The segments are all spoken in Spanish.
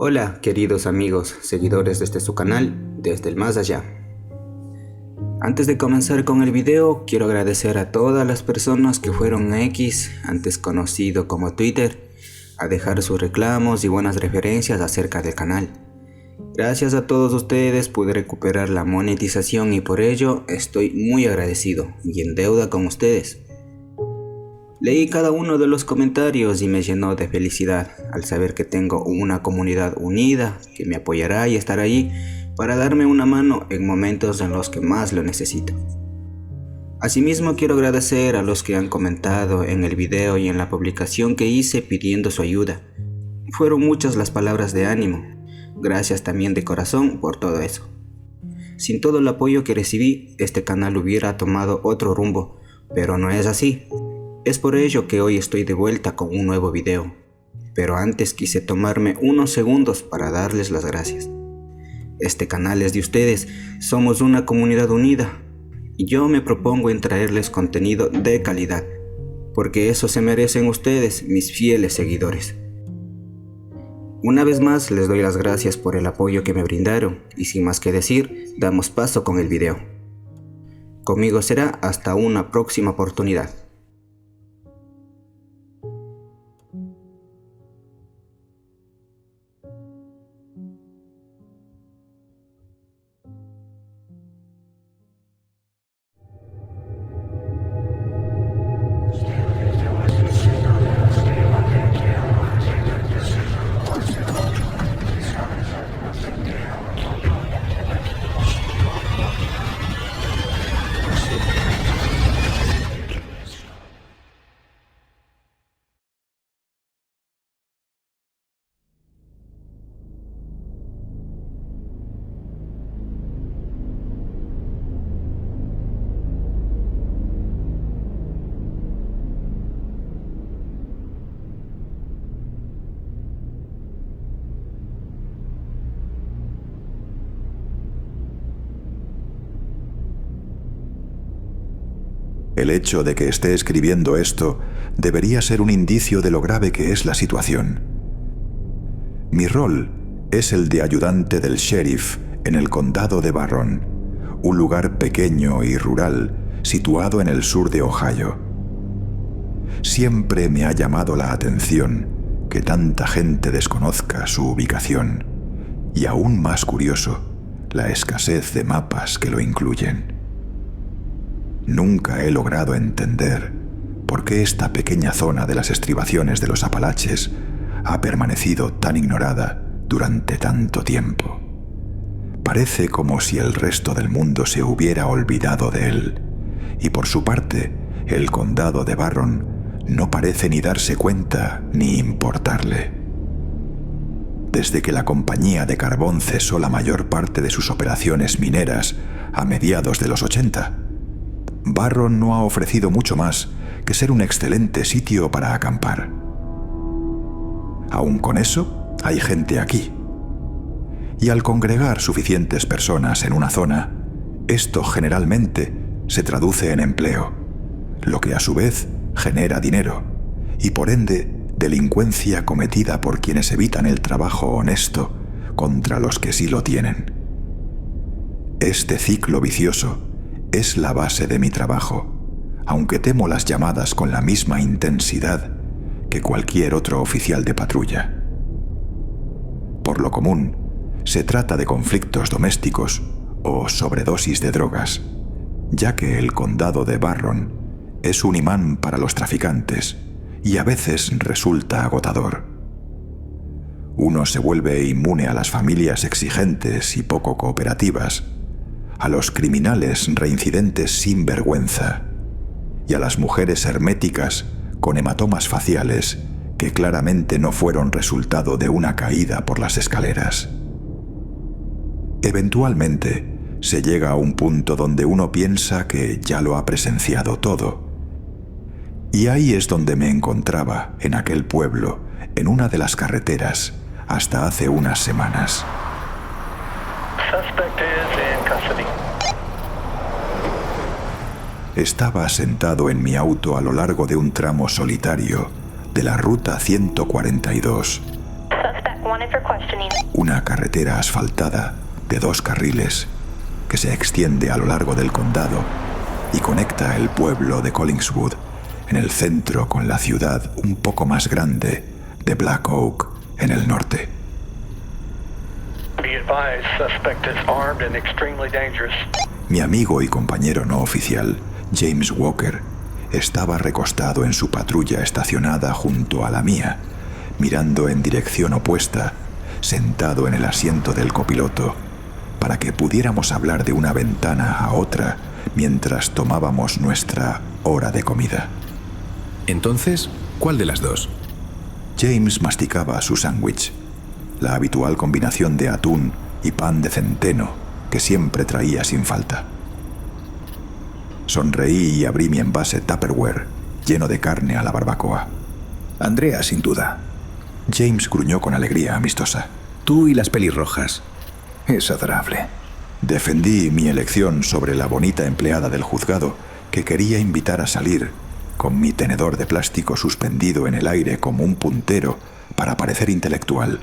Hola, queridos amigos, seguidores de su canal, desde el más allá. Antes de comenzar con el video, quiero agradecer a todas las personas que fueron a X, antes conocido como Twitter, a dejar sus reclamos y buenas referencias acerca del canal. Gracias a todos ustedes pude recuperar la monetización y por ello estoy muy agradecido y en deuda con ustedes. Leí cada uno de los comentarios y me llenó de felicidad al saber que tengo una comunidad unida que me apoyará y estará ahí para darme una mano en momentos en los que más lo necesito. Asimismo quiero agradecer a los que han comentado en el video y en la publicación que hice pidiendo su ayuda. Fueron muchas las palabras de ánimo. Gracias también de corazón por todo eso. Sin todo el apoyo que recibí, este canal hubiera tomado otro rumbo, pero no es así. Es por ello que hoy estoy de vuelta con un nuevo video. Pero antes quise tomarme unos segundos para darles las gracias. Este canal es de ustedes, somos una comunidad unida. Y yo me propongo en traerles contenido de calidad, porque eso se merecen ustedes, mis fieles seguidores. Una vez más les doy las gracias por el apoyo que me brindaron y sin más que decir, damos paso con el video. Conmigo será hasta una próxima oportunidad. El hecho de que esté escribiendo esto debería ser un indicio de lo grave que es la situación. Mi rol es el de ayudante del sheriff en el condado de Barron, un lugar pequeño y rural situado en el sur de Ohio. Siempre me ha llamado la atención que tanta gente desconozca su ubicación y aún más curioso, la escasez de mapas que lo incluyen. Nunca he logrado entender por qué esta pequeña zona de las estribaciones de los Apalaches ha permanecido tan ignorada durante tanto tiempo. Parece como si el resto del mundo se hubiera olvidado de él, y por su parte, el condado de Barron no parece ni darse cuenta ni importarle. Desde que la compañía de carbón cesó la mayor parte de sus operaciones mineras a mediados de los 80, Barron no ha ofrecido mucho más que ser un excelente sitio para acampar. Aún con eso, hay gente aquí. Y al congregar suficientes personas en una zona, esto generalmente se traduce en empleo, lo que a su vez genera dinero y por ende delincuencia cometida por quienes evitan el trabajo honesto contra los que sí lo tienen. Este ciclo vicioso es la base de mi trabajo, aunque temo las llamadas con la misma intensidad que cualquier otro oficial de patrulla. Por lo común, se trata de conflictos domésticos o sobredosis de drogas, ya que el condado de Barron es un imán para los traficantes y a veces resulta agotador. Uno se vuelve inmune a las familias exigentes y poco cooperativas, a los criminales reincidentes sin vergüenza y a las mujeres herméticas con hematomas faciales que claramente no fueron resultado de una caída por las escaleras. Eventualmente se llega a un punto donde uno piensa que ya lo ha presenciado todo. Y ahí es donde me encontraba, en aquel pueblo, en una de las carreteras, hasta hace unas semanas. Estaba sentado en mi auto a lo largo de un tramo solitario de la ruta 142. Una carretera asfaltada de 2 carriles que se extiende a lo largo del condado y conecta el pueblo de Collingswood en el centro con la ciudad un poco más grande de Black Oak en el norte. Mi amigo y compañero no oficial, James Walker, estaba recostado en su patrulla estacionada junto a la mía, mirando en dirección opuesta, sentado en el asiento del copiloto, para que pudiéramos hablar de una ventana a otra mientras tomábamos nuestra hora de comida. Entonces, ¿cuál de las dos? James masticaba su sándwich, la habitual combinación de atún y pan de centeno que siempre traía sin falta. Sonreí y abrí mi envase Tupperware, lleno de carne a la barbacoa. Andrea, sin duda. James gruñó con alegría amistosa. Tú y las pelirrojas. Es adorable. Defendí mi elección sobre la bonita empleada del juzgado que quería invitar a salir, con mi tenedor de plástico suspendido en el aire como un puntero para parecer intelectual.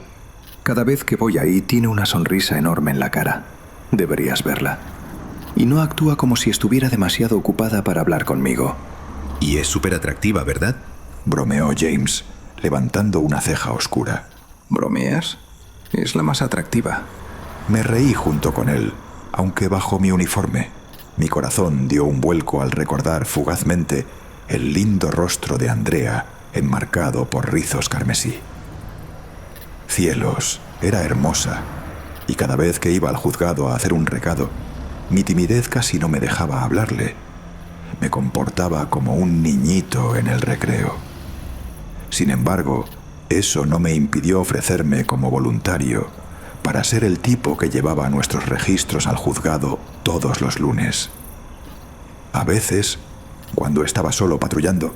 Cada vez que voy ahí tiene una sonrisa enorme en la cara. Deberías verla. Y no actúa como si estuviera demasiado ocupada para hablar conmigo. Y es súper atractiva, ¿verdad? Bromeó James, levantando una ceja oscura. ¿Bromeas? Es la más atractiva. Me reí junto con él, aunque bajo mi uniforme. Mi corazón dio un vuelco al recordar fugazmente el lindo rostro de Andrea enmarcado por rizos carmesí. Cielos, era hermosa, y cada vez que iba al juzgado a hacer un recado, mi timidez casi no me dejaba hablarle. Me comportaba como un niñito en el recreo. Sin embargo, eso no me impidió ofrecerme como voluntario para ser el tipo que llevaba nuestros registros al juzgado todos los lunes. A veces, cuando estaba solo patrullando,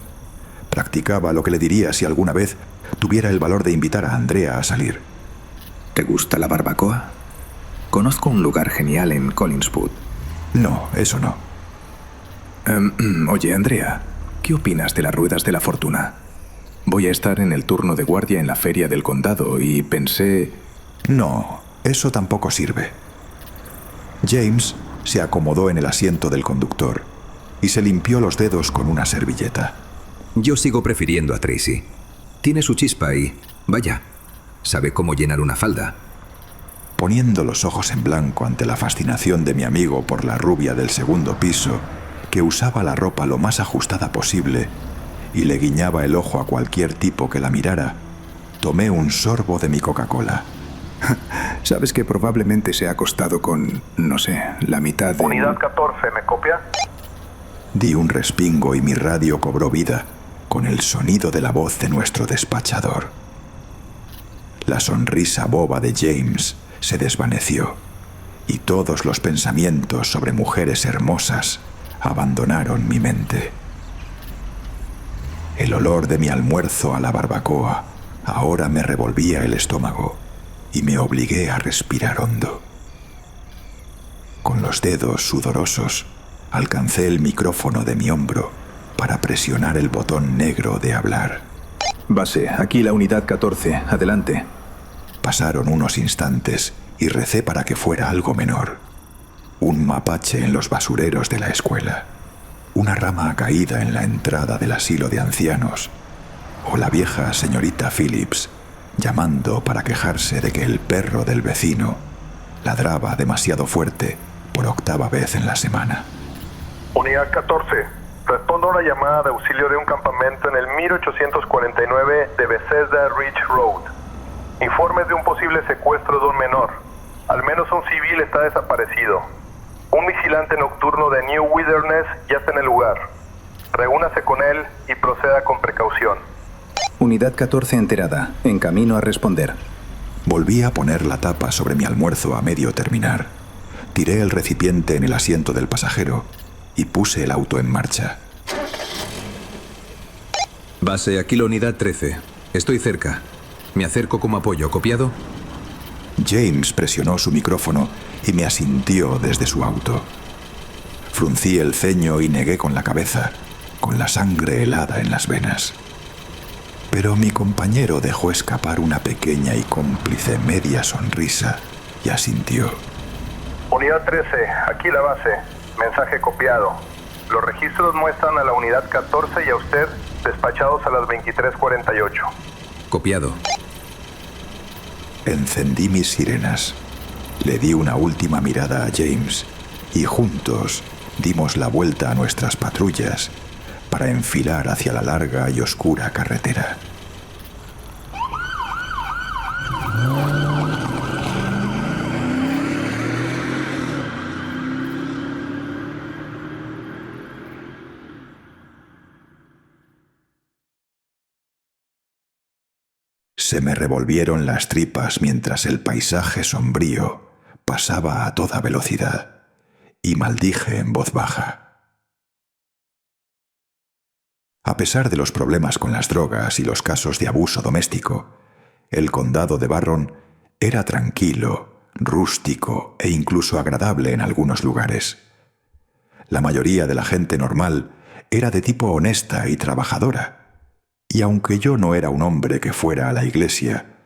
practicaba lo que le diría si alguna vez tuviera el valor de invitar a Andrea a salir. ¿Te gusta la barbacoa? Conozco un lugar genial en Collingswood. No, eso no. Oye, Andrea, ¿qué opinas de las ruedas de la fortuna? Voy a estar en el turno de guardia en la feria del condado y pensé... No, eso tampoco sirve. James se acomodó en el asiento del conductor y se limpió los dedos con una servilleta. Yo sigo prefiriendo a Tracy. Tiene su chispa y, vaya, sabe cómo llenar una falda. Poniendo los ojos en blanco ante la fascinación de mi amigo por la rubia del segundo piso, que usaba la ropa lo más ajustada posible y le guiñaba el ojo a cualquier tipo que la mirara, tomé un sorbo de mi Coca-Cola. Sabes que probablemente se ha acostado con, no sé, la mitad de... Unidad 14, ¿me copia? Di un respingo y mi radio cobró vida con el sonido de la voz de nuestro despachador. La sonrisa boba de James se desvaneció y todos los pensamientos sobre mujeres hermosas abandonaron mi mente. El olor de mi almuerzo a la barbacoa ahora me revolvía el estómago y me obligué a respirar hondo. Con los dedos sudorosos alcancé el micrófono de mi hombro para presionar el botón negro de hablar. Base, aquí la unidad 14, adelante. Pasaron unos instantes y recé para que fuera algo menor. Un mapache en los basureros de la escuela, una rama caída en la entrada del asilo de ancianos, o la vieja señorita Phillips llamando para quejarse de que el perro del vecino ladraba demasiado fuerte por 8ª vez en la semana. Unidad 14, respondo a una llamada de auxilio de un campamento en el 1849 de Bethesda Ridge Road. Informes de un posible secuestro de un menor. Al menos un civil está desaparecido. Un vigilante nocturno de New Wilderness ya está en el lugar. Reúnase con él y proceda con precaución. Unidad 14 enterada, en camino a responder. Volví a poner la tapa sobre mi almuerzo a medio terminar. Tiré el recipiente en el asiento del pasajero y puse el auto en marcha. Base, aquí la unidad 13. Estoy cerca. Me acerco como apoyo. ¿Copiado? James presionó su micrófono y me asintió desde su auto. Fruncí el ceño y negué con la cabeza, con la sangre helada en las venas. Pero mi compañero dejó escapar una pequeña y cómplice media sonrisa y asintió. Unidad 13, aquí la base. Mensaje copiado. Los registros muestran a la unidad 14 y a usted despachados a las 23:48. Copiado. Encendí mis sirenas. Le di una última mirada a James y juntos dimos la vuelta a nuestras patrullas para enfilar hacia la larga y oscura carretera. Se me revolvieron las tripas mientras el paisaje sombrío pasaba a toda velocidad y maldije en voz baja. A pesar de los problemas con las drogas y los casos de abuso doméstico, el condado de Barron era tranquilo, rústico e incluso agradable en algunos lugares. La mayoría de la gente normal era de tipo honesta y trabajadora, y aunque yo no era un hombre que fuera a la iglesia,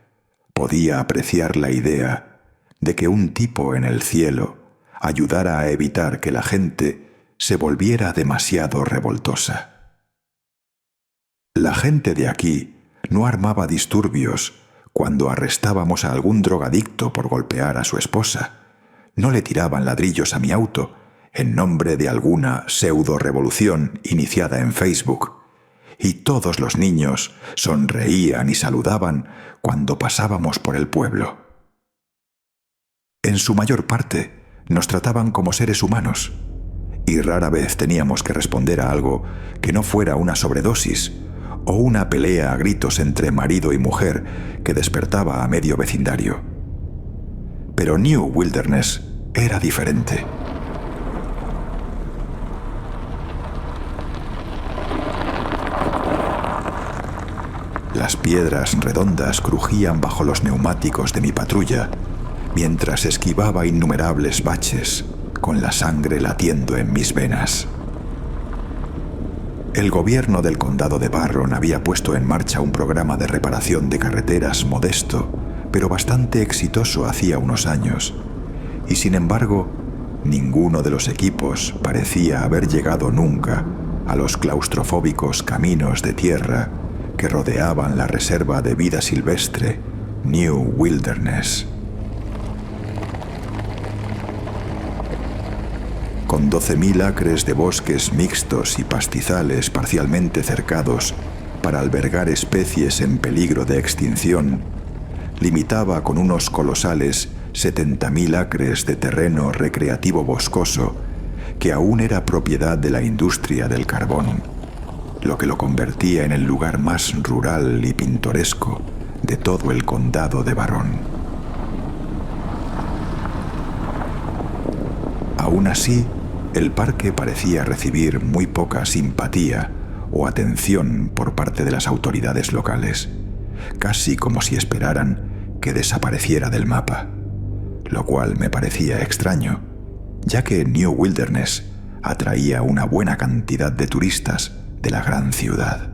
podía apreciar la idea de que un tipo en el cielo ayudara a evitar que la gente se volviera demasiado revoltosa. La gente de aquí no armaba disturbios cuando arrestábamos a algún drogadicto por golpear a su esposa. No le tiraban ladrillos a mi auto en nombre de alguna pseudo-revolución iniciada en Facebook. Y todos los niños sonreían y saludaban cuando pasábamos por el pueblo. En su mayor parte, nos trataban como seres humanos, y rara vez teníamos que responder a algo que no fuera una sobredosis o una pelea a gritos entre marido y mujer que despertaba a medio vecindario. Pero New Wilderness era diferente. Las piedras redondas crujían bajo los neumáticos de mi patrulla, mientras esquivaba innumerables baches, con la sangre latiendo en mis venas. El gobierno del condado de Barron había puesto en marcha un programa de reparación de carreteras modesto, pero bastante exitoso hacía unos años, y sin embargo, ninguno de los equipos parecía haber llegado nunca a los claustrofóbicos caminos de tierra que rodeaban la reserva de vida silvestre New Wilderness. Con 12.000 acres de bosques mixtos y pastizales parcialmente cercados para albergar especies en peligro de extinción, limitaba con unos colosales 70.000 acres de terreno recreativo boscoso que aún era propiedad de la industria del carbón, lo que lo convertía en el lugar más rural y pintoresco de todo el condado de Barron. Aún así, el parque parecía recibir muy poca simpatía o atención por parte de las autoridades locales, casi como si esperaran que desapareciera del mapa, lo cual me parecía extraño, ya que New Wilderness atraía una buena cantidad de turistas de la gran ciudad.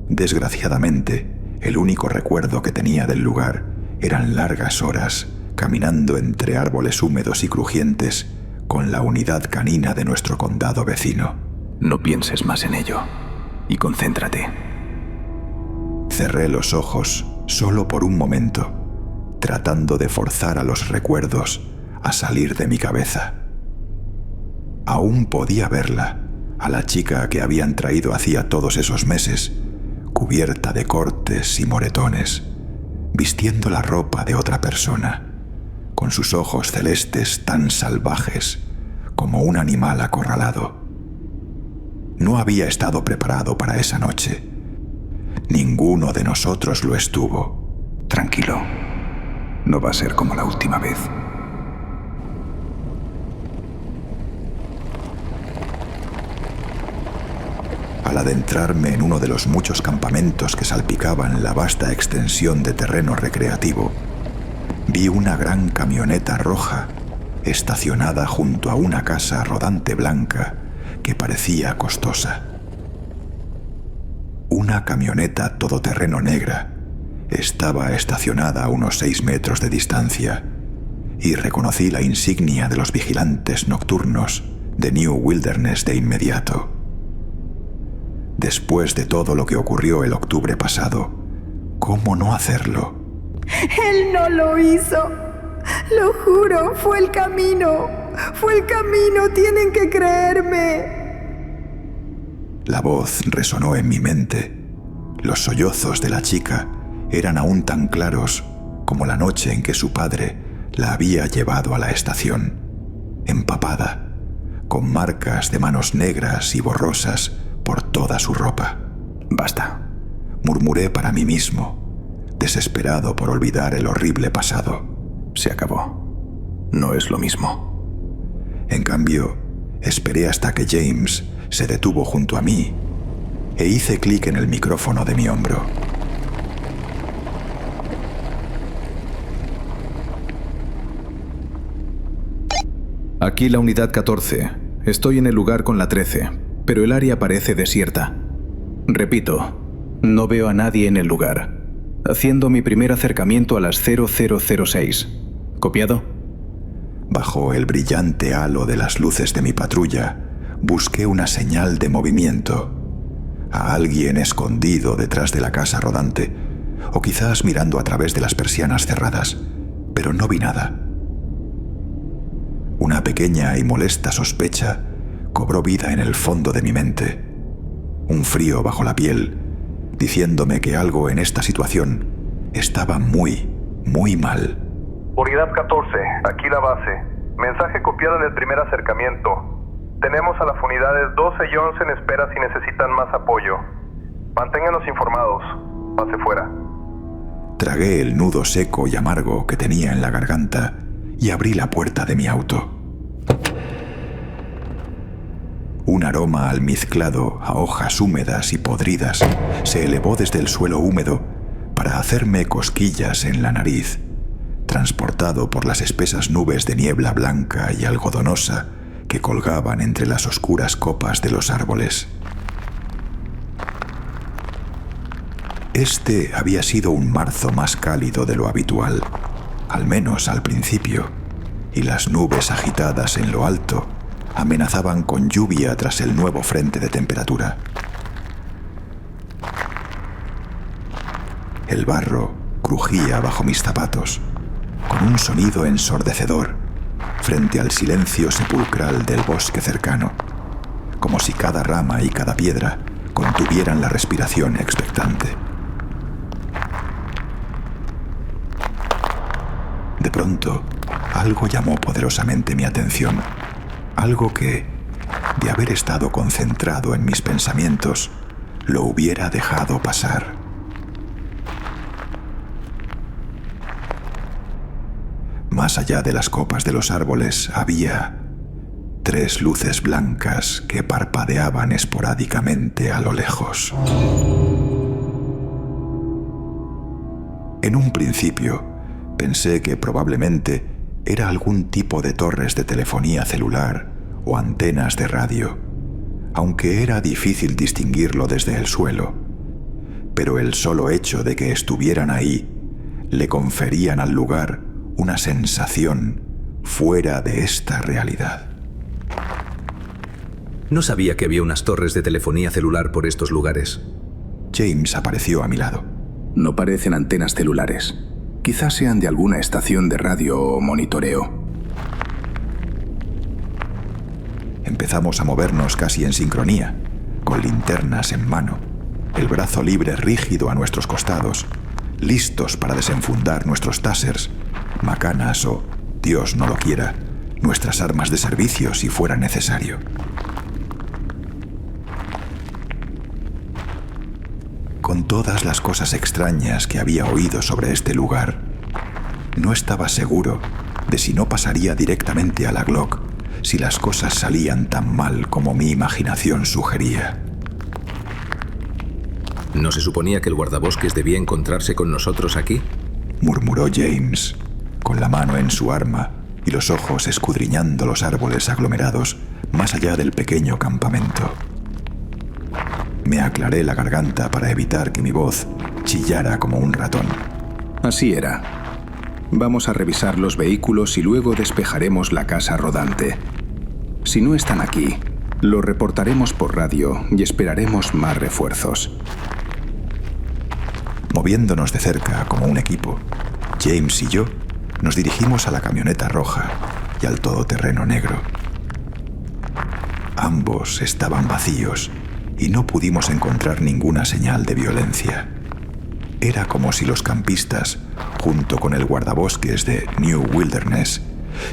Desgraciadamente, el único recuerdo que tenía del lugar eran largas horas caminando entre árboles húmedos y crujientes con la unidad canina de nuestro condado vecino. No pienses más en ello y concéntrate. Cerré los ojos solo por un momento, tratando de forzar a los recuerdos a salir de mi cabeza. Aún podía verla, a la chica que habían traído hacía todos esos meses, cubierta de cortes y moretones, vistiendo la ropa de otra persona, con sus ojos celestes tan salvajes como un animal acorralado. No había estado preparado para esa noche. Ninguno de nosotros lo estuvo. Tranquilo, no va a ser como la última vez. Al adentrarme en uno de los muchos campamentos que salpicaban la vasta extensión de terreno recreativo, vi una gran camioneta roja estacionada junto a una casa rodante blanca que parecía costosa. una camioneta todoterreno negra estaba estacionada a unos 6 metros de distancia y reconocí la insignia de los vigilantes nocturnos de New Wilderness de inmediato. Después de todo lo que ocurrió el octubre pasado, ¿cómo no hacerlo? Él no lo hizo. Lo juro, fue el camino. Fue el camino, tienen que creerme. La voz resonó en mi mente. Los sollozos de la chica eran aún tan claros como la noche en que su padre la había llevado a la estación, empapada, con marcas de manos negras y borrosas por toda su ropa. Basta. Murmuré para mí mismo, desesperado por olvidar el horrible pasado. Se acabó. No es lo mismo. En cambio, esperé hasta que James se detuvo junto a mí e hice clic en el micrófono de mi hombro. Aquí la unidad 14. Estoy en el lugar con la 13, pero el área parece desierta. Repito, no veo a nadie en el lugar. Haciendo mi primer acercamiento a las 0006. ¿Copiado? Bajo el brillante halo de las luces de mi patrulla, busqué una señal de movimiento. A alguien escondido detrás de la casa rodante, o quizás mirando a través de las persianas cerradas, pero no vi nada. Una pequeña y molesta sospecha cobró vida en el fondo de mi mente. Un frío bajo la piel, diciéndome que algo en esta situación estaba muy mal. Unidad 14, aquí la base. Mensaje copiado en el primer acercamiento. Tenemos a las unidades 12 y 11 en espera si necesitan más apoyo. Manténganos informados. Pase fuera. Tragué el nudo seco y amargo que tenía en la garganta y abrí la puerta de mi auto. Un aroma almizclado a hojas húmedas y podridas se elevó desde el suelo húmedo para hacerme cosquillas en la nariz, transportado por las espesas nubes de niebla blanca y algodonosa que colgaban entre las oscuras copas de los árboles. Este había sido un marzo más cálido de lo habitual, al menos al principio, y las nubes agitadas en lo alto amenazaban con lluvia tras el nuevo frente de temperatura. El barro crujía bajo mis zapatos, con un sonido ensordecedor, frente al silencio sepulcral del bosque cercano, como si cada rama y cada piedra contuvieran la respiración expectante. De pronto, algo llamó poderosamente mi atención, algo que, de haber estado concentrado en mis pensamientos, lo hubiera dejado pasar. Más allá de las copas de los árboles había 3 luces blancas que parpadeaban esporádicamente a lo lejos. En un principio, pensé que probablemente era algún tipo de torres de telefonía celular o antenas de radio, aunque era difícil distinguirlo desde el suelo. Pero el solo hecho de que estuvieran ahí le conferían al lugar una sensación fuera de esta realidad. No sabía que había unas torres de telefonía celular por estos lugares. James apareció a mi lado. No parecen antenas celulares. Quizás sean de alguna estación de radio o monitoreo. Empezamos a movernos casi en sincronía, con linternas en mano, el brazo libre rígido a nuestros costados, listos para desenfundar nuestros tasers, macanas o, Dios no lo quiera, nuestras armas de servicio si fuera necesario. Con todas las cosas extrañas que había oído sobre este lugar, no estaba seguro de si no pasaría directamente a la Glock si las cosas salían tan mal como mi imaginación sugería. ¿No se suponía que el guardabosques debía encontrarse con nosotros aquí? Murmuró James, con la mano en su arma y los ojos escudriñando los árboles aglomerados más allá del pequeño campamento. Me aclaré la garganta para evitar que mi voz chillara como un ratón. Así era. Vamos a revisar los vehículos y luego despejaremos la casa rodante. Si no están aquí, lo reportaremos por radio y esperaremos más refuerzos. Moviéndonos de cerca como un equipo, James y yo nos dirigimos a la camioneta roja y al todoterreno negro. Ambos estaban vacíos y no pudimos encontrar ninguna señal de violencia. Era como si los campistas, junto con el guardabosques de New Wilderness,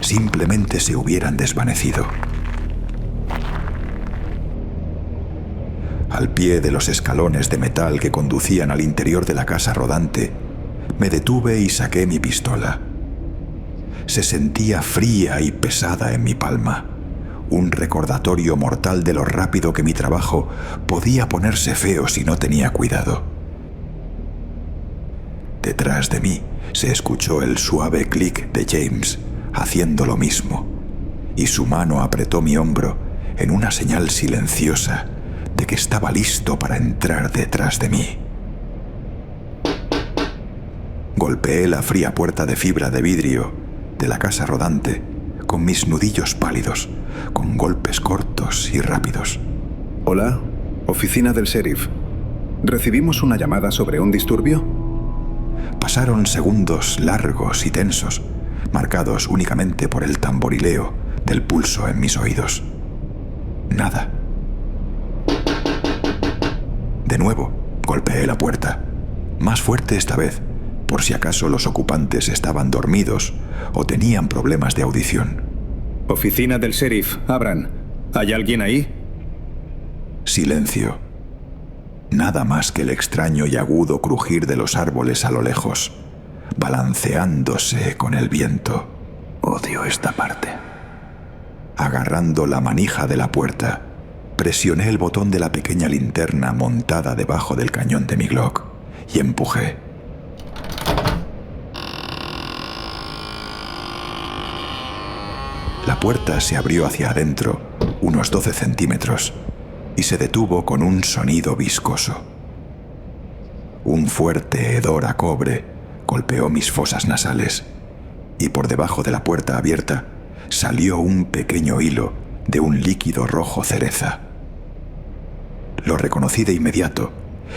simplemente se hubieran desvanecido. Al pie de los escalones de metal que conducían al interior de la casa rodante, me detuve y saqué mi pistola. Se sentía fría y pesada en mi palma, un recordatorio mortal de lo rápido que mi trabajo podía ponerse feo si no tenía cuidado. Detrás de mí se escuchó el suave clic de James haciendo lo mismo, y su mano apretó mi hombro en una señal silenciosa de que estaba listo para entrar detrás de mí. Golpeé la fría puerta de fibra de vidrio de la casa rodante con mis nudillos pálidos, con golpes cortos y rápidos. Hola, oficina del sheriff. ¿Recibimos una llamada sobre un disturbio? Pasaron segundos largos y tensos, marcados únicamente por el tamborileo del pulso en mis oídos. Nada. De nuevo, golpeé la puerta, más fuerte esta vez, por si acaso los ocupantes estaban dormidos o tenían problemas de audición. Oficina del sheriff, abran. ¿Hay alguien ahí? Silencio. Nada más que el extraño y agudo crujir de los árboles a lo lejos, balanceándose con el viento. Odio esta parte. Agarrando la manija de la puerta, presioné el botón de la pequeña linterna montada debajo del cañón de mi Glock y empujé. La puerta se abrió hacia adentro, unos 12 centímetros, y se detuvo con un sonido viscoso. Un fuerte hedor a cobre golpeó mis fosas nasales, y por debajo de la puerta abierta salió un pequeño hilo de un líquido rojo cereza. Lo reconocí de inmediato,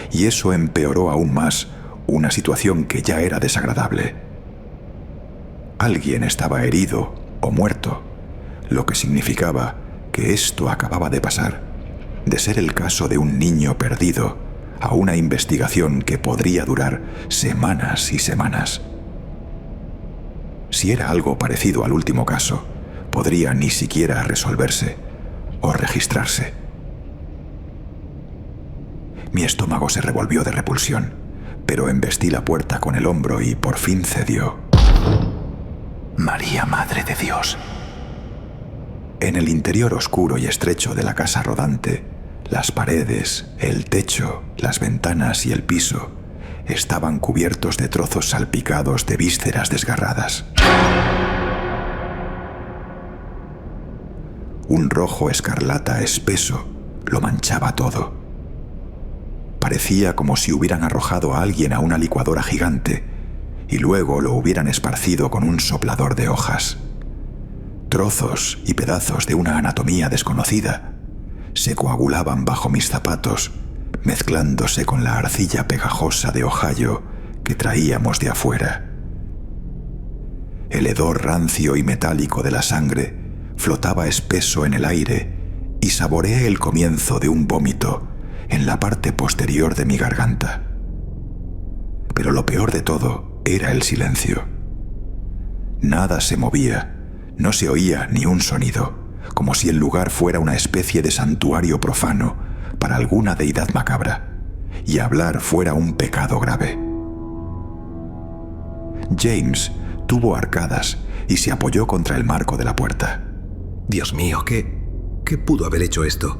y eso empeoró aún más una situación que ya era desagradable. Alguien estaba herido o muerto, lo que significaba que esto acababa de pasar, de ser el caso de un niño perdido, a una investigación que podría durar semanas y semanas. Si era algo parecido al último caso, podría ni siquiera resolverse o registrarse. Mi estómago se revolvió de repulsión, pero embestí la puerta con el hombro y por fin cedió. María, Madre de Dios. En el interior oscuro y estrecho de la casa rodante, las paredes, el techo, las ventanas y el piso estaban cubiertos de trozos salpicados de vísceras desgarradas. Un rojo escarlata espeso lo manchaba todo. Parecía como si hubieran arrojado a alguien a una licuadora gigante y luego lo hubieran esparcido con un soplador de hojas. Trozos y pedazos de una anatomía desconocida se coagulaban bajo mis zapatos, mezclándose con la arcilla pegajosa de Ohio que traíamos de afuera. El hedor rancio y metálico de la sangre flotaba espeso en el aire y saboreé el comienzo de un vómito en la parte posterior de mi garganta. Pero lo peor de todo era el silencio. Nada se movía, no se oía ni un sonido, como si el lugar fuera una especie de santuario profano para alguna deidad macabra, y hablar fuera un pecado grave. James tuvo arcadas y se apoyó contra el marco de la puerta. Dios mío, ¿qué pudo haber hecho esto?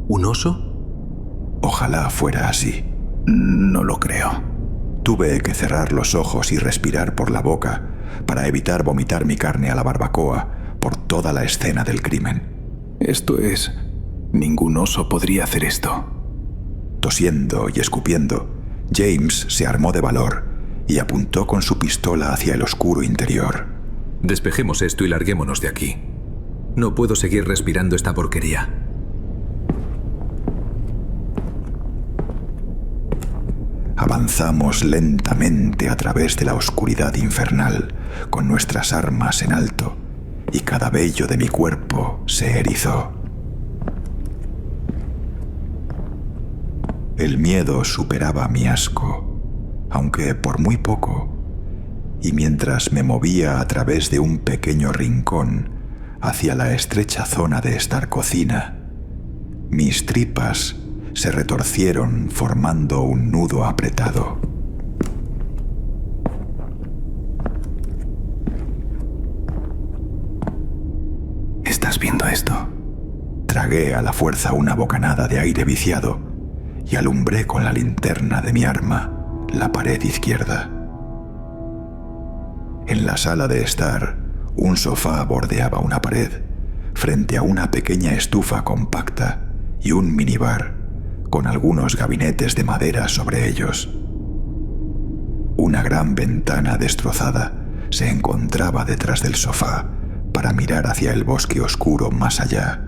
¿Un oso? Ojalá fuera así. No lo creo. Tuve que cerrar los ojos y respirar por la boca para evitar vomitar mi carne a la barbacoa por toda la escena del crimen. Esto es... Ningún oso podría hacer esto. Tosiendo y escupiendo, James se armó de valor y apuntó con su pistola hacia el oscuro interior. Despejemos esto y larguémonos de aquí. No puedo seguir respirando esta porquería. Avanzamos lentamente a través de la oscuridad infernal, con nuestras armas en alto, y cada vello de mi cuerpo se erizó. El miedo superaba mi asco, aunque por muy poco, y mientras me movía a través de un pequeño rincón hacia la estrecha zona de estar cocina, mis tripas se retorcieron formando un nudo apretado. ¿Estás viendo esto? Tragué a la fuerza una bocanada de aire viciado y alumbré con la linterna de mi arma la pared izquierda. En la sala de estar, un sofá bordeaba una pared, frente a una pequeña estufa compacta y un minibar, con algunos gabinetes de madera sobre ellos. Una gran ventana destrozada se encontraba detrás del sofá para mirar hacia el bosque oscuro más allá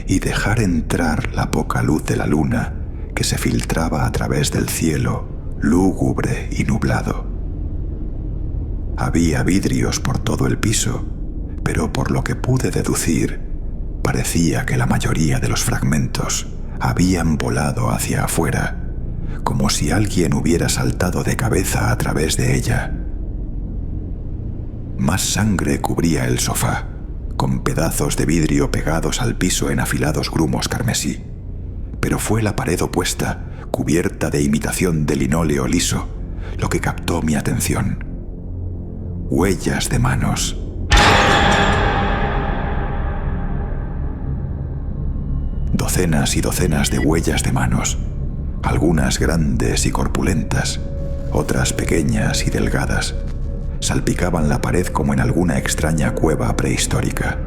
y dejar entrar la poca luz de la luna que se filtraba a través del cielo lúgubre y nublado. Había vidrios por todo el piso, pero por lo que pude deducir, parecía que la mayoría de los fragmentos habían volado hacia afuera, como si alguien hubiera saltado de cabeza a través de ella. Más sangre cubría el sofá, con pedazos de vidrio pegados al piso en afilados grumos carmesí. Pero fue la pared opuesta, cubierta de imitación de linóleo liso, lo que captó mi atención. Huellas de manos. Docenas y docenas de huellas de manos, algunas grandes y corpulentas, otras pequeñas y delgadas, salpicaban la pared como en alguna extraña cueva prehistórica.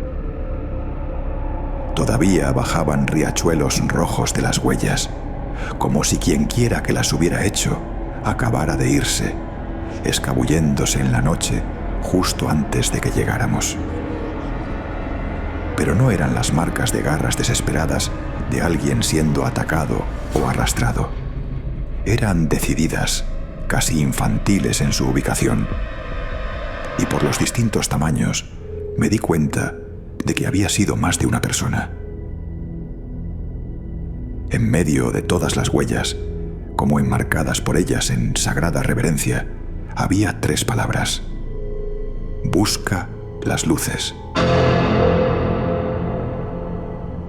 Todavía bajaban riachuelos rojos de las huellas, como si quienquiera que las hubiera hecho acabara de irse, escabulléndose en la noche justo antes de que llegáramos. Pero no eran las marcas de garras desesperadas de alguien siendo atacado o arrastrado. Eran decididas, casi infantiles en su ubicación. Y por los distintos tamaños, me di cuenta de que había sido más de una persona. En medio de todas las huellas, como enmarcadas por ellas en sagrada reverencia, había 3 palabras: busca las luces.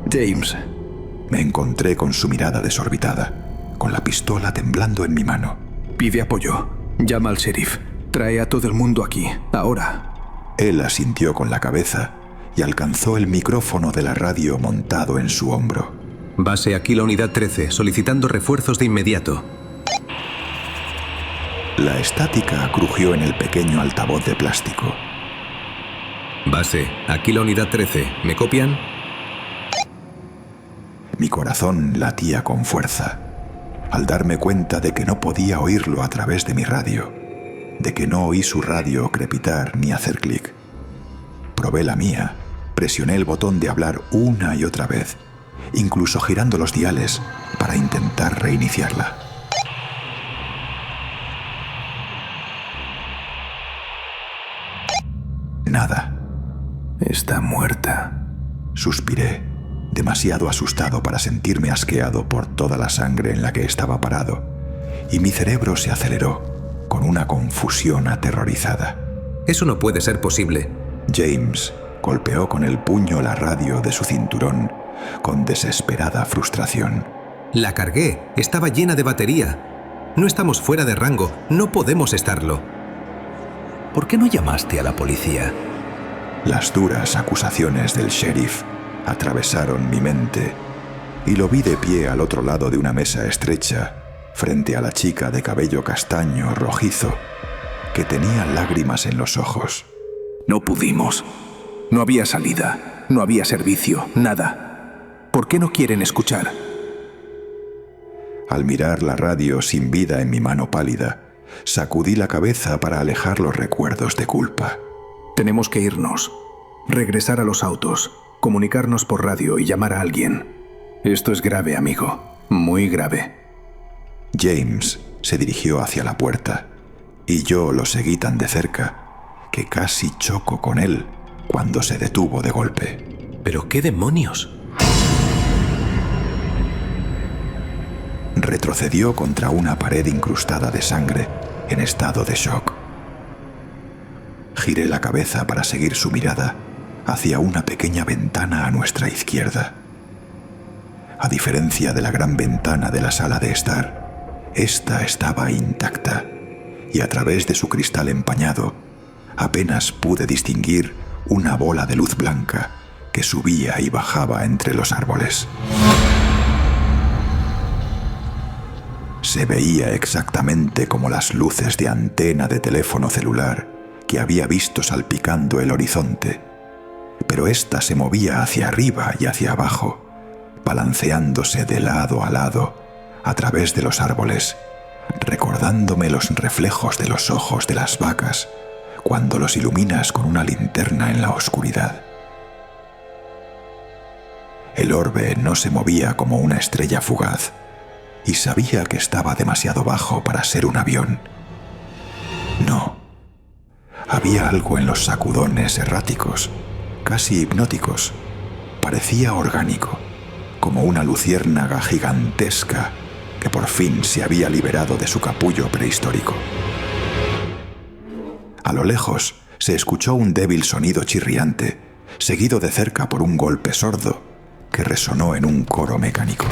James. Me encontré con su mirada desorbitada, con la pistola temblando en mi mano. Pide apoyo. Llama al sheriff. Trae a todo el mundo aquí, ahora. Él asintió con la cabeza y alcanzó el micrófono de la radio montado en su hombro. Base, aquí la unidad 13, solicitando refuerzos de inmediato. La estática crujió en el pequeño altavoz de plástico. Base, aquí la unidad 13, ¿me copian? Mi corazón latía con fuerza, al darme cuenta de que no podía oírlo a través de mi radio, de que no oí su radio crepitar ni hacer clic. Probé la mía, presioné el botón de hablar una y otra vez, incluso girando los diales para intentar reiniciarla. Nada. Está muerta. Suspiré, demasiado asustado para sentirme asqueado por toda la sangre en la que estaba parado, y mi cerebro se aceleró con una confusión aterrorizada. Eso no puede ser posible. James golpeó con el puño la radio de su cinturón con desesperada frustración. La cargué, estaba llena de batería. No estamos fuera de rango, no podemos estarlo. ¿Por qué no llamaste a la policía? Las duras acusaciones del sheriff atravesaron mi mente y lo vi de pie al otro lado de una mesa estrecha, frente a la chica de cabello castaño rojizo, que tenía lágrimas en los ojos. No pudimos. No había salida, no había servicio, nada. ¿Por qué no quieren escuchar? Al mirar la radio sin vida en mi mano pálida, sacudí la cabeza para alejar los recuerdos de culpa. Tenemos que irnos, regresar a los autos, comunicarnos por radio y llamar a alguien. Esto es grave, amigo, muy grave. James se dirigió hacia la puerta y yo lo seguí tan de cerca que casi choco con él cuando se detuvo de golpe. ¿Pero qué demonios? Retrocedió contra una pared incrustada de sangre en estado de shock. Giré la cabeza para seguir su mirada hacia una pequeña ventana a nuestra izquierda. A diferencia de la gran ventana de la sala de estar, esta estaba intacta y a través de su cristal empañado apenas pude distinguir una bola de luz blanca que subía y bajaba entre los árboles. Se veía exactamente como las luces de antena de teléfono celular que había visto salpicando el horizonte, pero ésta se movía hacia arriba y hacia abajo, balanceándose de lado a lado a través de los árboles, recordándome los reflejos de los ojos de las vacas cuando los iluminas con una linterna en la oscuridad. El orbe no se movía como una estrella fugaz, y sabía que estaba demasiado bajo para ser un avión. No. Había algo en los sacudones erráticos, casi hipnóticos. Parecía orgánico, como una luciérnaga gigantesca que por fin se había liberado de su capullo prehistórico. A lo lejos se escuchó un débil sonido chirriante, seguido de cerca por un golpe sordo que resonó en un coro mecánico.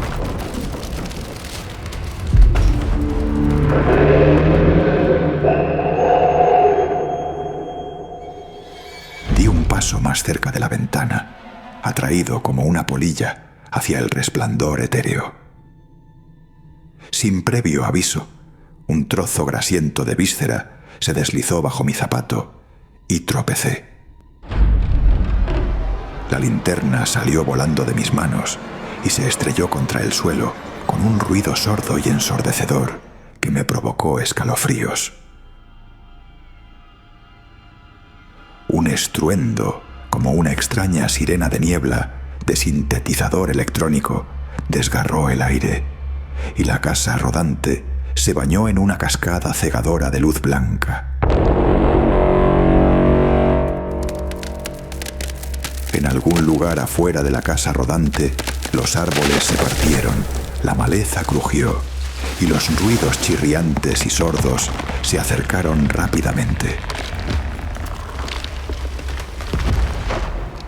Di un paso más cerca de la ventana, atraído como una polilla hacia el resplandor etéreo. Sin previo aviso, un trozo grasiento de víscera se deslizó bajo mi zapato y tropecé. La linterna salió volando de mis manos y se estrelló contra el suelo con un ruido sordo y ensordecedor que me provocó escalofríos. Un estruendo, como una extraña sirena de niebla de sintetizador electrónico, desgarró el aire, y la casa rodante se bañó en una cascada cegadora de luz blanca. En algún lugar afuera de la casa rodante, los árboles se partieron, la maleza crujió, y los ruidos chirriantes y sordos se acercaron rápidamente.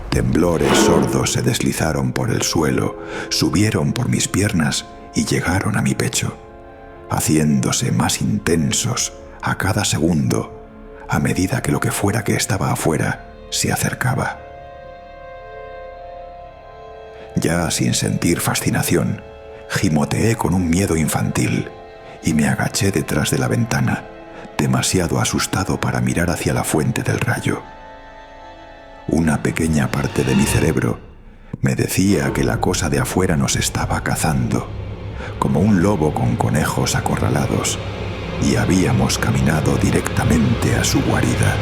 Temblores sordos se deslizaron por el suelo, subieron por mis piernas y llegaron a mi pecho, haciéndose más intensos a cada segundo a medida que lo que fuera que estaba afuera se acercaba. Ya sin sentir fascinación, gimoteé con un miedo infantil y me agaché detrás de la ventana, demasiado asustado para mirar hacia la fuente del rayo. Una pequeña parte de mi cerebro me decía que la cosa de afuera nos estaba cazando, como un lobo con conejos acorralados, y habíamos caminado directamente a su guarida.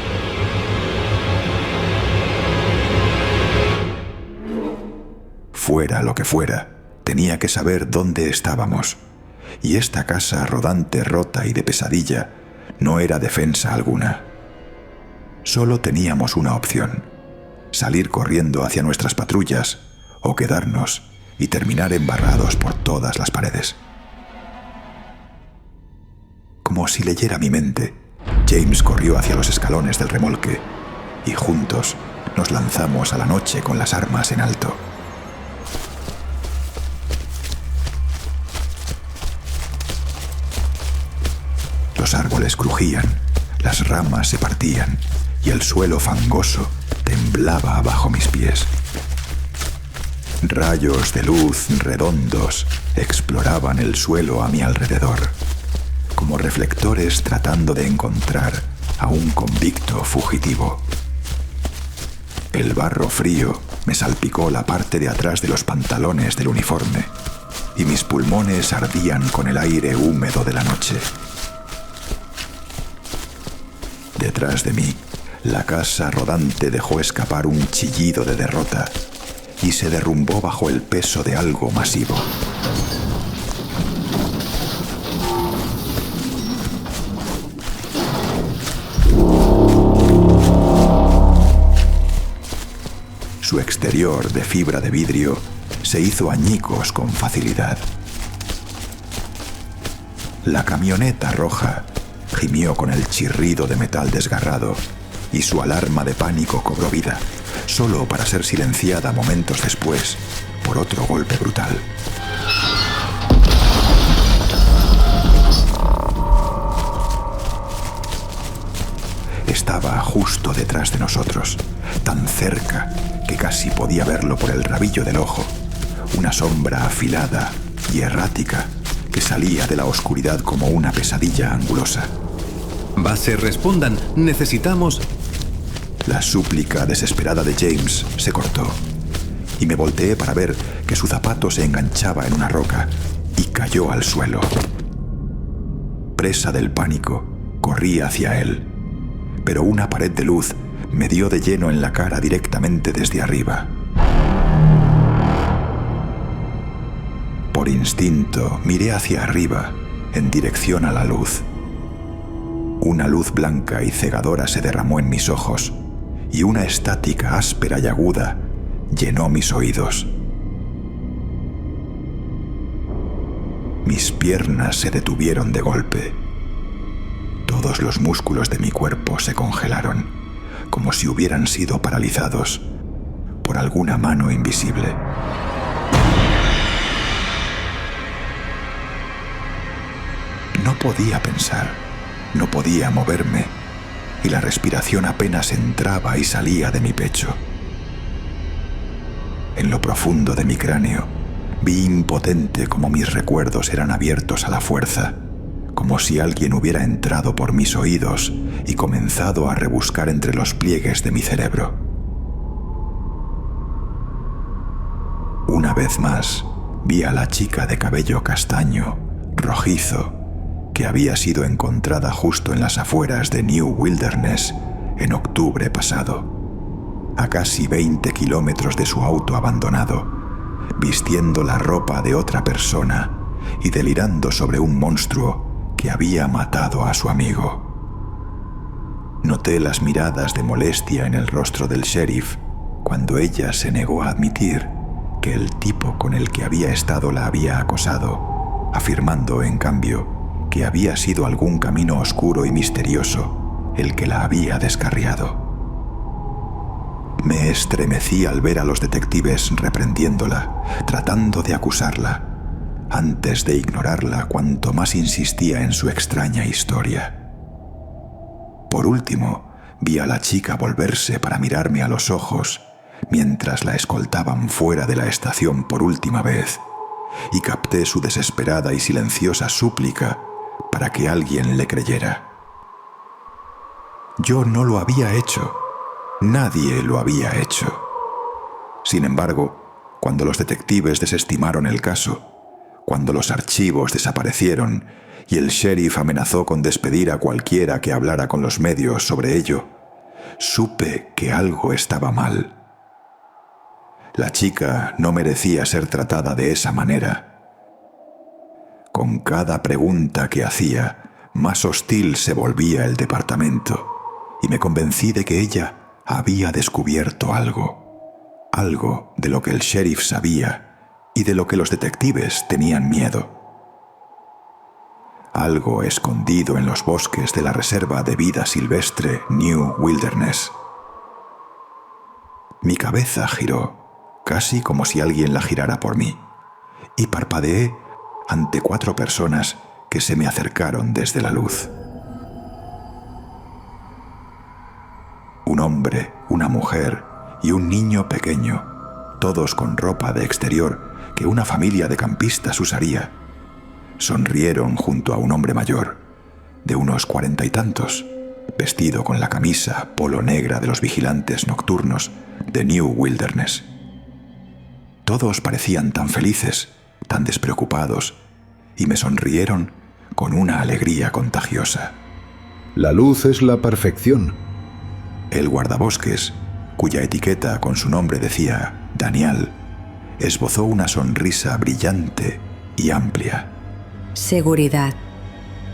Fuera lo que fuera, tenía que saber dónde estábamos, y esta casa rodante, rota y de pesadilla no era defensa alguna. Solo teníamos una opción: salir corriendo hacia nuestras patrullas o quedarnos y terminar embarrados por todas las paredes. Como si leyera mi mente, James corrió hacia los escalones del remolque y juntos nos lanzamos a la noche con las armas en alto. Los árboles crujían, las ramas se partían y el suelo fangoso temblaba bajo mis pies. Rayos de luz redondos exploraban el suelo a mi alrededor, como reflectores tratando de encontrar a un convicto fugitivo. El barro frío me salpicó la parte de atrás de los pantalones del uniforme y mis pulmones ardían con el aire húmedo de la noche. Detrás de mí, la casa rodante dejó escapar un chillido de derrota y se derrumbó bajo el peso de algo masivo. Su exterior de fibra de vidrio se hizo añicos con facilidad. La camioneta roja gimió con el chirrido de metal desgarrado y su alarma de pánico cobró vida, solo para ser silenciada momentos después por otro golpe brutal. Estaba justo detrás de nosotros, tan cerca que casi podía verlo por el rabillo del ojo, una sombra afilada y errática que salía de la oscuridad como una pesadilla angulosa. Base, respondan, necesitamos... La súplica desesperada de James se cortó y me volteé para ver que su zapato se enganchaba en una roca y cayó al suelo. Presa del pánico, corrí hacia él, pero una pared de luz me dio de lleno en la cara directamente desde arriba. Por instinto, miré hacia arriba, en dirección a la luz. Una luz blanca y cegadora se derramó en mis ojos, y una estática áspera y aguda llenó mis oídos. Mis piernas se detuvieron de golpe. Todos los músculos de mi cuerpo se congelaron, como si hubieran sido paralizados por alguna mano invisible. No podía pensar, no podía moverme, y la respiración apenas entraba y salía de mi pecho. En lo profundo de mi cráneo, vi impotente como mis recuerdos eran abiertos a la fuerza, como si alguien hubiera entrado por mis oídos y comenzado a rebuscar entre los pliegues de mi cerebro. Una vez más, vi a la chica de cabello castaño, rojizo, que había sido encontrada justo en las afueras de New Wilderness en octubre pasado, a casi 20 kilómetros de su auto abandonado, vistiendo la ropa de otra persona y delirando sobre un monstruo que había matado a su amigo. Noté las miradas de molestia en el rostro del sheriff cuando ella se negó a admitir que el tipo con el que había estado la había acosado, afirmando, en cambio, que había sido algún camino oscuro y misterioso el que la había descarriado. Me estremecí al ver a los detectives reprendiéndola, tratando de acusarla, antes de ignorarla cuanto más insistía en su extraña historia. Por último, vi a la chica volverse para mirarme a los ojos mientras la escoltaban fuera de la estación por última vez, y capté su desesperada y silenciosa súplica para que alguien le creyera. Yo no lo había hecho. Nadie lo había hecho. Sin embargo, cuando los detectives desestimaron el caso, cuando los archivos desaparecieron y el sheriff amenazó con despedir a cualquiera que hablara con los medios sobre ello, supe que algo estaba mal. La chica no merecía ser tratada de esa manera. Con cada pregunta que hacía, más hostil se volvía el departamento, y me convencí de que ella había descubierto algo de lo que el sheriff sabía y de lo que los detectives tenían miedo. Algo escondido en los bosques de la reserva de vida silvestre New Wilderness. Mi cabeza giró, casi como si alguien la girara por mí, y parpadeé ante 4 personas que se me acercaron desde la luz. Un hombre, una mujer y un niño pequeño, todos con ropa de exterior que una familia de campistas usaría, sonrieron junto a un hombre mayor, de unos 40 y tantos, vestido con la camisa polo negra de los vigilantes nocturnos de New Wilderness. Todos parecían tan felices tan despreocupados, y me sonrieron con una alegría contagiosa. La luz es la perfección. El guardabosques, cuya etiqueta con su nombre decía Daniel, esbozó una sonrisa brillante y amplia. Seguridad.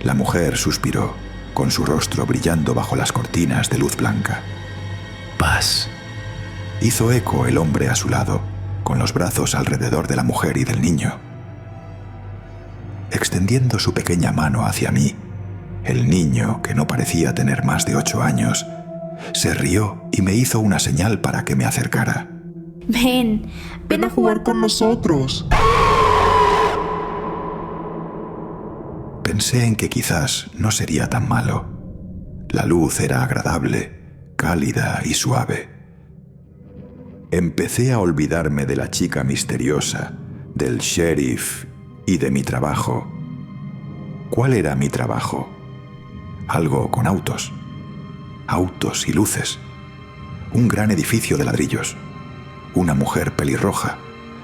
La mujer suspiró, con su rostro brillando bajo las cortinas de luz blanca. Paz. Hizo eco el hombre a su lado, con los brazos alrededor de la mujer y del niño. Extendiendo su pequeña mano hacia mí, el niño, que no parecía tener más de 8 años, se rió y me hizo una señal para que me acercara. Ven a jugar con nosotros. Pensé en que quizás no sería tan malo. La luz era agradable, cálida y suave. Empecé a olvidarme de la chica misteriosa, del sheriff y de mi trabajo. ¿Cuál era mi trabajo? Algo con autos. Autos y luces. Un gran edificio de ladrillos. Una mujer pelirroja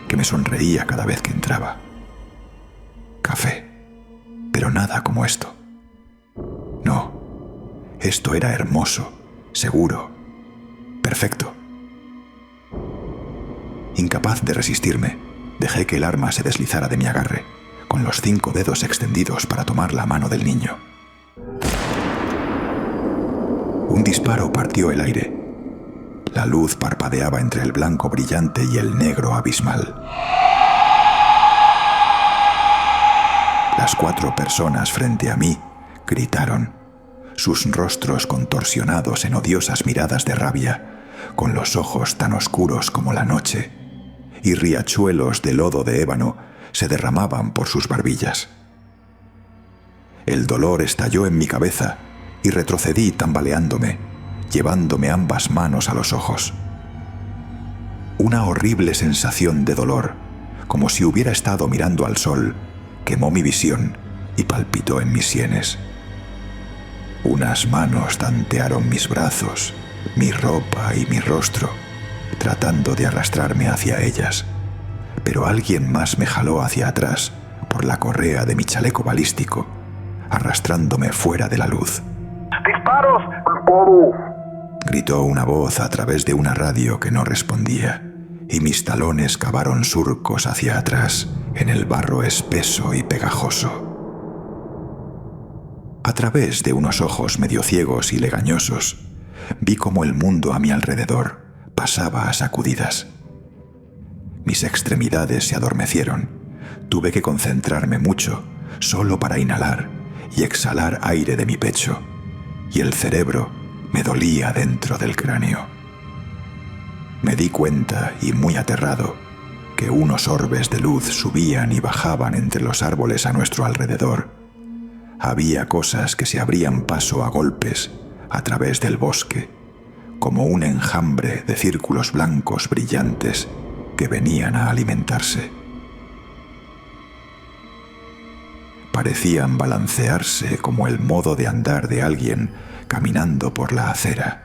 que me sonreía cada vez que entraba. Café. Pero nada como esto. No. Esto era hermoso, seguro, perfecto. Incapaz de resistirme, dejé que el arma se deslizara de mi agarre, con los 5 dedos extendidos para tomar la mano del niño. Un disparo partió el aire. La luz parpadeaba entre el blanco brillante y el negro abismal. Las 4 personas frente a mí gritaron, sus rostros contorsionados en odiosas miradas de rabia, con los ojos tan oscuros como la noche, y riachuelos de lodo de ébano se derramaban por sus barbillas. El dolor estalló en mi cabeza y retrocedí tambaleándome, llevándome ambas manos a los ojos. Una horrible sensación de dolor, como si hubiera estado mirando al sol, quemó mi visión y palpitó en mis sienes. Unas manos tantearon mis brazos, mi ropa y mi rostro, tratando de arrastrarme hacia ellas, pero alguien más me jaló hacia atrás por la correa de mi chaleco balístico, arrastrándome fuera de la luz. ¡Disparos! Gritó una voz a través de una radio que no respondía, y mis talones cavaron surcos hacia atrás en el barro espeso y pegajoso. A través de unos ojos medio ciegos y legañosos, vi cómo el mundo a mi alrededor pasaba a sacudidas. Mis extremidades se adormecieron. Tuve que concentrarme mucho, solo para inhalar y exhalar aire de mi pecho, y el cerebro me dolía dentro del cráneo. Me di cuenta, y muy aterrado, que unos orbes de luz subían y bajaban entre los árboles a nuestro alrededor. Había cosas que se abrían paso a golpes a través del bosque, como un enjambre de círculos blancos brillantes que venían a alimentarse. Parecían balancearse como el modo de andar de alguien caminando por la acera,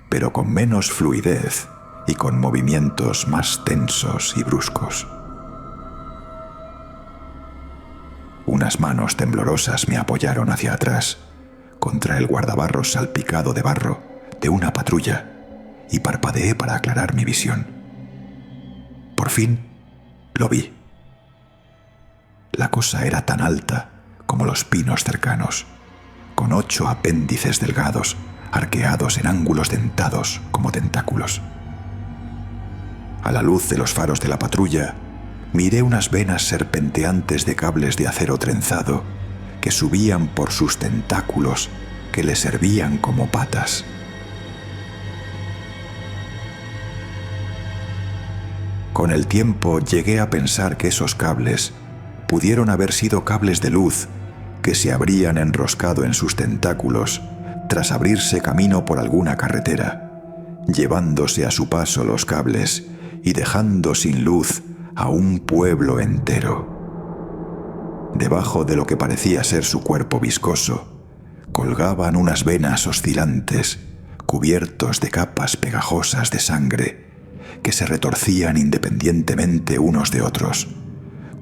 pero con menos fluidez y con movimientos más tensos y bruscos. Unas manos temblorosas me apoyaron hacia atrás, contra el guardabarros salpicado de barro de una patrulla, y parpadeé para aclarar mi visión. Por fin lo vi. La cosa era tan alta como los pinos cercanos, con 8 apéndices delgados, arqueados en ángulos dentados como tentáculos. A la luz de los faros de la patrulla, miré unas venas serpenteantes de cables de acero trenzado que subían por sus tentáculos que le servían como patas. Con el tiempo llegué a pensar que esos cables pudieron haber sido cables de luz que se habrían enroscado en sus tentáculos tras abrirse camino por alguna carretera, llevándose a su paso los cables y dejando sin luz a un pueblo entero. Debajo de lo que parecía ser su cuerpo viscoso, colgaban unas venas oscilantes, cubiertos de capas pegajosas de sangre, que se retorcían independientemente unos de otros,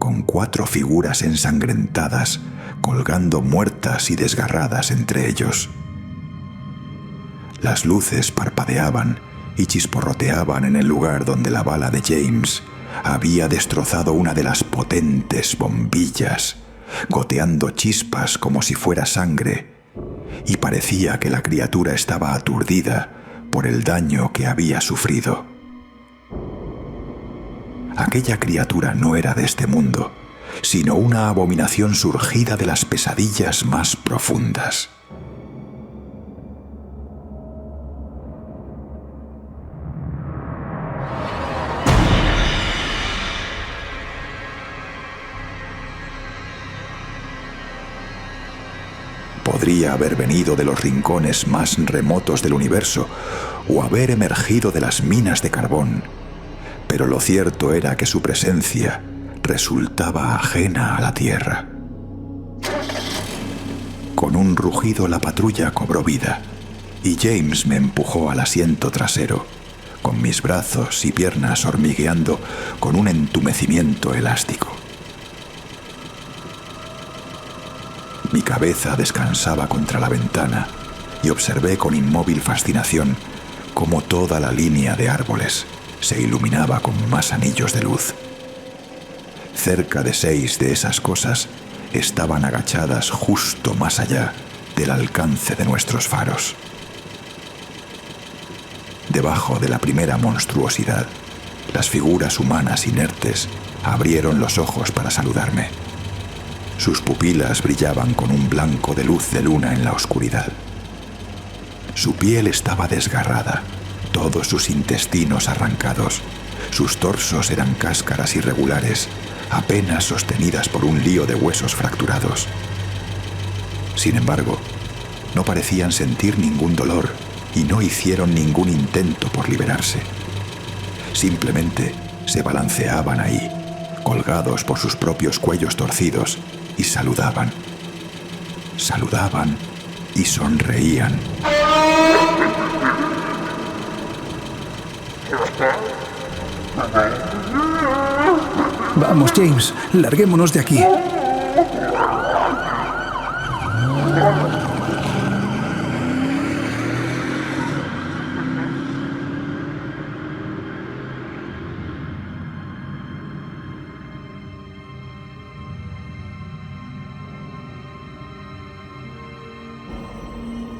con 4 figuras ensangrentadas, colgando muertas y desgarradas entre ellos. Las luces parpadeaban y chisporroteaban en el lugar donde la bala de James había destrozado una de las potentes bombillas, goteando chispas como si fuera sangre, y parecía que la criatura estaba aturdida por el daño que había sufrido. Aquella criatura no era de este mundo, sino una abominación surgida de las pesadillas más profundas. Podría haber venido de los rincones más remotos del universo o haber emergido de las minas de carbón, pero lo cierto era que su presencia resultaba ajena a la Tierra. Con un rugido la patrulla cobró vida y James me empujó al asiento trasero, con mis brazos y piernas hormigueando con un entumecimiento elástico. Mi cabeza descansaba contra la ventana y observé con inmóvil fascinación cómo toda la línea de árboles se iluminaba con más anillos de luz. Cerca de 6 de esas cosas estaban agachadas justo más allá del alcance de nuestros faros. Debajo de la primera monstruosidad, las figuras humanas inertes abrieron los ojos para saludarme. Sus pupilas brillaban con un blanco de luz de luna en la oscuridad. Su piel estaba desgarrada, todos sus intestinos arrancados. Sus torsos eran cáscaras irregulares, apenas sostenidas por un lío de huesos fracturados. Sin embargo, no parecían sentir ningún dolor y no hicieron ningún intento por liberarse. Simplemente se balanceaban ahí, colgados por sus propios cuellos torcidos, y saludaban. Saludaban y sonreían. Vamos, James, larguémonos de aquí.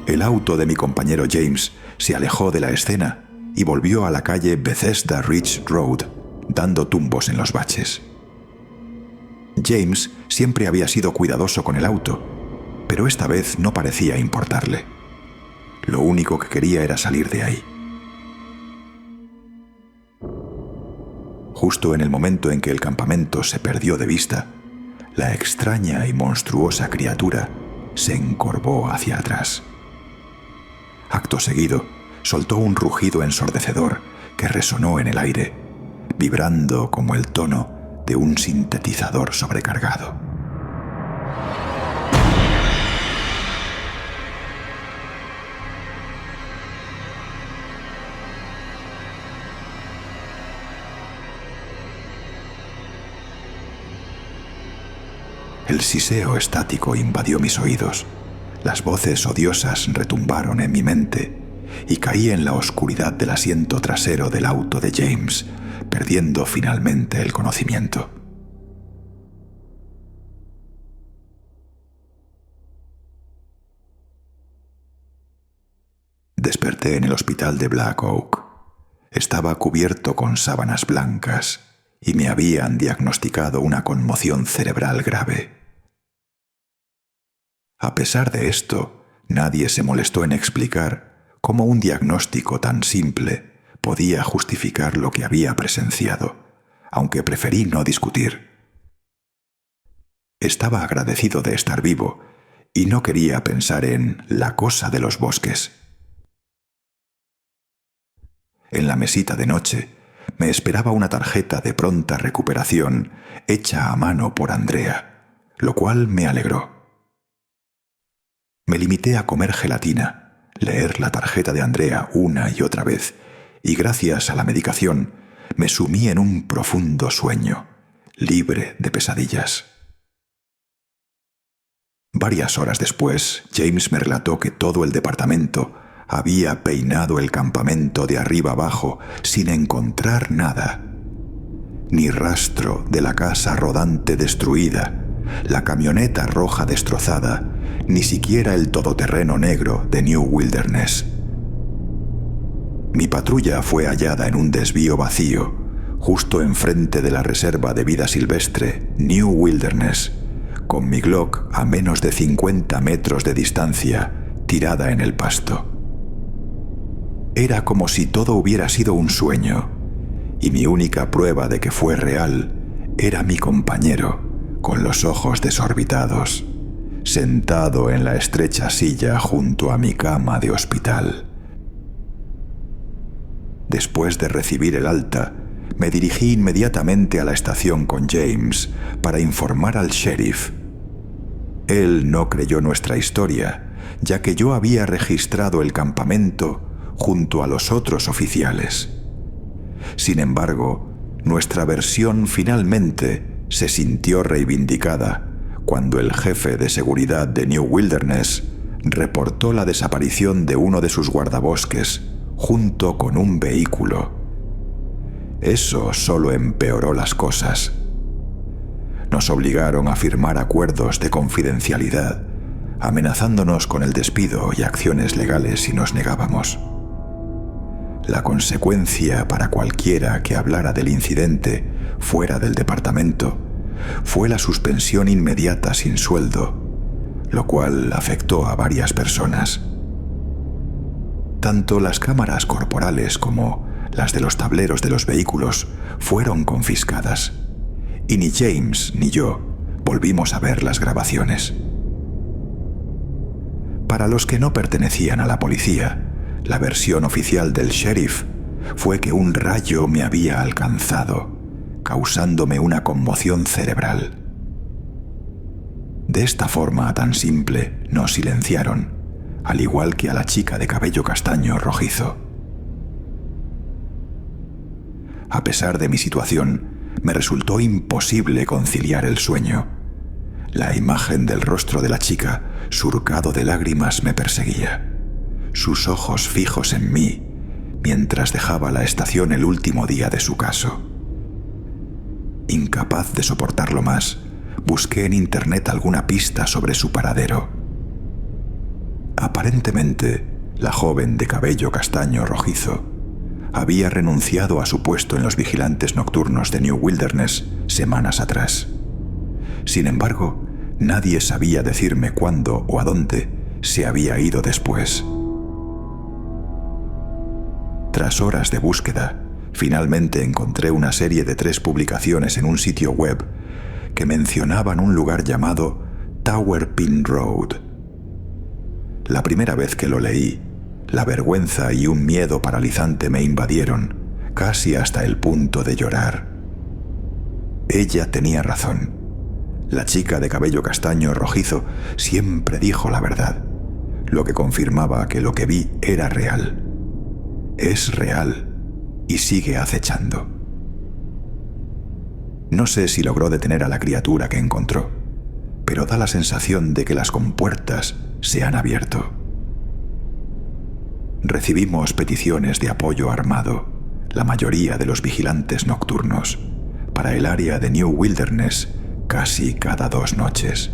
El auto de mi compañero James se alejó de la escena y volvió a la calle Bethesda Ridge Road, dando tumbos en los baches. James siempre había sido cuidadoso con el auto, pero esta vez no parecía importarle. Lo único que quería era salir de ahí. Justo en el momento en que el campamento se perdió de vista, la extraña y monstruosa criatura se encorvó hacia atrás. Acto seguido, soltó un rugido ensordecedor que resonó en el aire, vibrando como el tono de un sintetizador sobrecargado. El siseo estático invadió mis oídos. Las voces odiosas retumbaron en mi mente y caí en la oscuridad del asiento trasero del auto de James, perdiendo finalmente el conocimiento. Desperté en el hospital de Black Oak. Estaba cubierto con sábanas blancas y me habían diagnosticado una conmoción cerebral grave. A pesar de esto, nadie se molestó en explicar cómo un diagnóstico tan simple podía justificar lo que había presenciado, aunque preferí no discutir. Estaba agradecido de estar vivo y no quería pensar en la cosa de los bosques. En la mesita de noche me esperaba una tarjeta de pronta recuperación hecha a mano por Andrea, lo cual me alegró. Me limité a comer gelatina, leer la tarjeta de Andrea una y otra vez, y gracias a la medicación me sumí en un profundo sueño, libre de pesadillas. Varias horas después, James me relató que todo el departamento había peinado el campamento de arriba abajo sin encontrar nada. Ni rastro de la casa rodante destruida, la camioneta roja destrozada, ni siquiera el todoterreno negro de New Wilderness. Mi patrulla fue hallada en un desvío vacío, justo enfrente de la reserva de vida silvestre New Wilderness, con mi Glock a menos de 50 metros de distancia, tirada en el pasto. Era como si todo hubiera sido un sueño, y mi única prueba de que fue real era mi compañero, con los ojos desorbitados, sentado en la estrecha silla junto a mi cama de hospital. Después de recibir el alta, me dirigí inmediatamente a la estación con James para informar al sheriff. Él no creyó nuestra historia, ya que yo había registrado el campamento junto a los otros oficiales. Sin embargo, nuestra versión finalmente se sintió reivindicada cuando el jefe de seguridad de New Wilderness reportó la desaparición de uno de sus guardabosques junto con un vehículo. Eso solo empeoró las cosas. Nos obligaron a firmar acuerdos de confidencialidad, amenazándonos con el despido y acciones legales si nos negábamos. La consecuencia para cualquiera que hablara del incidente fuera del departamento fue la suspensión inmediata sin sueldo, lo cual afectó a varias personas. Tanto las cámaras corporales como las de los tableros de los vehículos fueron confiscadas, y ni James ni yo volvimos a ver las grabaciones. Para los que no pertenecían a la policía, la versión oficial del sheriff fue que un rayo me había alcanzado, causándome una conmoción cerebral. De esta forma tan simple nos silenciaron, al igual que a la chica de cabello castaño rojizo. A pesar de mi situación, me resultó imposible conciliar el sueño. La imagen del rostro de la chica, surcado de lágrimas, me perseguía. Sus ojos fijos en mí, mientras dejaba la estación el último día de su caso. Incapaz de soportarlo más, busqué en internet alguna pista sobre su paradero. Aparentemente, la joven de cabello castaño rojizo había renunciado a su puesto en los vigilantes nocturnos de New Wilderness semanas atrás. Sin embargo, nadie sabía decirme cuándo o a dónde se había ido después. Tras horas de búsqueda, finalmente encontré una serie de 3 publicaciones en un sitio web que mencionaban un lugar llamado Tower Pin Road. La primera vez que lo leí, la vergüenza y un miedo paralizante me invadieron, casi hasta el punto de llorar. Ella tenía razón. La chica de cabello castaño rojizo siempre dijo la verdad, lo que confirmaba que lo que vi era real. Es real y sigue acechando. No sé si logró detener a la criatura que encontró, pero da la sensación de que las compuertas se han abierto. Recibimos peticiones de apoyo armado, la mayoría de los vigilantes nocturnos, para el área de New Wilderness casi cada 2 noches.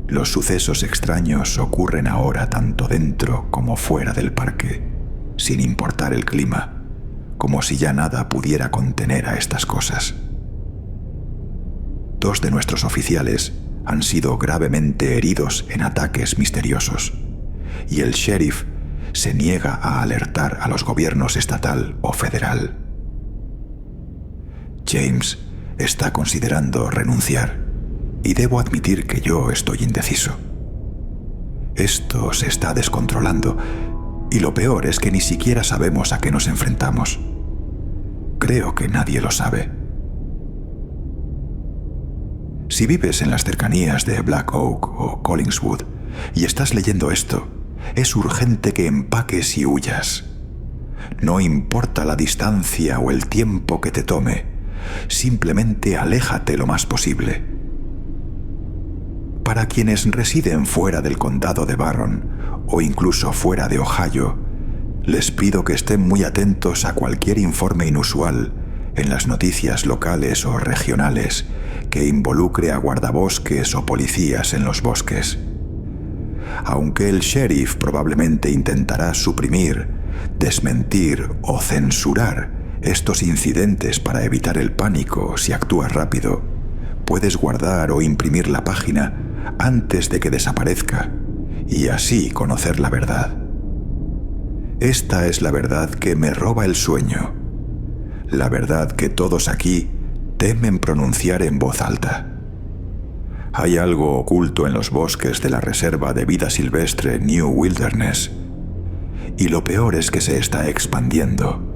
Los sucesos extraños ocurren ahora tanto dentro como fuera del parque, sin importar el clima, como si ya nada pudiera contener a estas cosas. 2 de nuestros oficiales han sido gravemente heridos en ataques misteriosos, y el sheriff se niega a alertar a los gobiernos estatal o federal. James está considerando renunciar, y debo admitir que yo estoy indeciso. Esto se está descontrolando, y lo peor es que ni siquiera sabemos a qué nos enfrentamos. Creo que nadie lo sabe. Si vives en las cercanías de Black Oak o Collingswood y estás leyendo esto, es urgente que empaques y huyas. No importa la distancia o el tiempo que te tome, simplemente aléjate lo más posible. Para quienes residen fuera del condado de Barron o incluso fuera de Ohio, les pido que estén muy atentos a cualquier informe inusual en las noticias locales o regionales que involucre a guardabosques o policías en los bosques. Aunque el sheriff probablemente intentará suprimir, desmentir o censurar estos incidentes para evitar el pánico si actúas rápido, puedes guardar o imprimir la página antes de que desaparezca y así conocer la verdad. Esta es la verdad que me roba el sueño, la verdad que todos aquí temen pronunciar en voz alta. Hay algo oculto en los bosques de la Reserva de Vida Silvestre New Wilderness, y lo peor es que se está expandiendo.